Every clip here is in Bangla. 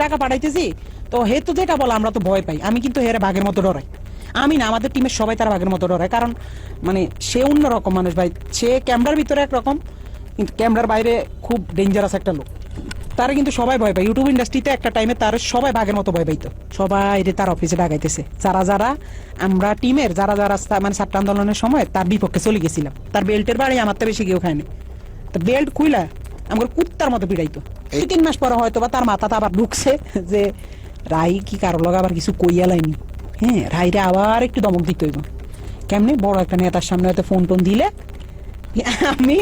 টাকা পাঠাইতেছি, তো হেতু যেটা বলে আমরা তো ভয় পাই। আমি কিন্তু হেরে বাঘের মতো ডরাই। আমি না, আমাদের টিমের সবাই তারা বাঘের মতো ডরায়। কারণ মানে সে অন্যরকম মানুষ ভাই। সে ক্যামেরার ভিতরে একরকম, কিন্তু ক্যামেরার বাইরে খুব ডেঞ্জারাস একটা লোক। তারা কিন্তু সবাই ভয় পায়। ইউটিউব ইন্ডাস্ট্রিতে একটা টাইমে তার সবাই বাঘের মতো ভয় পাইতো। সবাই তার অফিসে ডাকাইতেছে। যারা যারা আমরা টিমের যারা যারা মানে ছাত্র আন্দোলনের সময় তার বিপক্ষে চলে গেছিলাম, তার বেল্টের বাড়ি আমার তো বেশি কেউ খায়নি। তো বেল্ট খুইলা আমার কুত্তার মতো পিড়াইতো। 2-3 মাস পরে হয়তো বা তার মাথাতে আবার ঢুকছে যে রাই কি কারো লগে আবার কিছু কইয়া লাইনি। হ্যাঁ, রাইরে আবার একটু দমক দিতে হইব। কেমনি বড় একটা নেতার সামনে হয়তো ফোন টোন দিলে আমি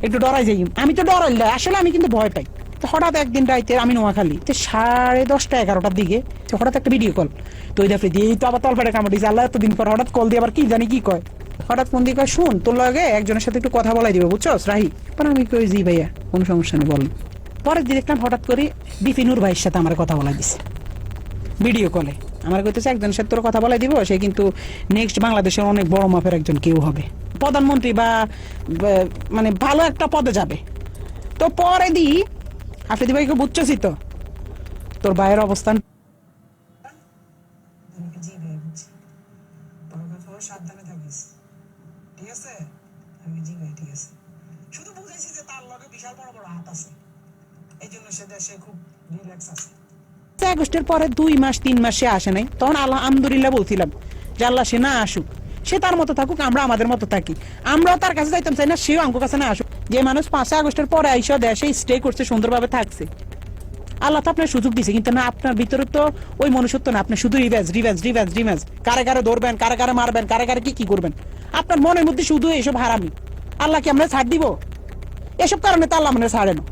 একটু ডরাই যাই। আমি তো ডরাইলে আসলে আমি কিন্তু ভয় পাই। তো হঠাৎ একদিন রাইতে আমি নোয়াখালী 10:30-11টার দিকে হঠাৎ একটা ভিডিও কল। তো ওই দেখে দিয়ে তো আবার তলপেটে কামড় দিয়েছে। আল্লাহ এতদিন পর হঠাৎ কল দিয়ে আবার কি জানি কি কয়। হঠাৎ ফোন দিয়ে কয়, শুন তোর লগে একজনের সাথে একটু কথা বলাই দিবে, বুঝছস রাহি? আমি কই জি ভাইয়া, কোনো সমস্যা নেই বল। পরের দিন দেখলাম হঠাৎ করে বিপিনুর ভাইয়ের সাথে আমার কথা বলাই দিছে ভিডিও কলে। আমার কইতেছে একজনের সাথে তোর কথা বলাই দিব, সে কিন্তু নেক্সট বাংলাদেশের অনেক বড় মাপের একজন কেউ হবে, প্রধানমন্ত্রী বা মানে ভালো একটা পদে যাবে। তো পরে দি আফ্রিদি ভাইকে বুঝছি তো তোর ভাইয়ের অবস্থান। জি ভাই বুঝছি, তোর সাবধানে থাকিস, ঠিক আছে? আমি জি ভাই ঠিক আছে। শুধু বুঝাইছি যে তার লগে বিশাল বড় বড় হাত আছে, এই জন্য সে দেশে খুব রিল্যাক্স আছে। আগস্টের পরে 2-3 মাস সে আসে নাই। তখন আলহামদুলিল্লাহ বলছিলাম যে আল্লাহ সে না আসুক, সে তার মতো থাকুক, আমরা আমাদের মতো থাকি। আমরাও তার কাছে যাইতাম চাই না, সেও আমার কাছে না আসুক। যে মানুষ 5 আগস্টের পরে আইসা দেশে স্টে করছে, সুন্দরভাবে থাকছে, আল্লাহ তো আপনার সুযোগ দিছে। কিন্তু না, আপনার ভিতরে তো ওই মনুষ্যত্ব না। আপনি শুধু রিভেঞ্জ রিভেঞ্জ রিভেঞ্জ রিভেঞ্জ, কারে কারে ধরবেন, কারে কারে মারবেন, কারে কারে কি করবেন। আপনার মনের মধ্যে শুধু এসব হারামি। আল্লাহ কি আমরা ছাড় দিব? এসব কারণে তো আল্লাহ মানে ছাড়ে না।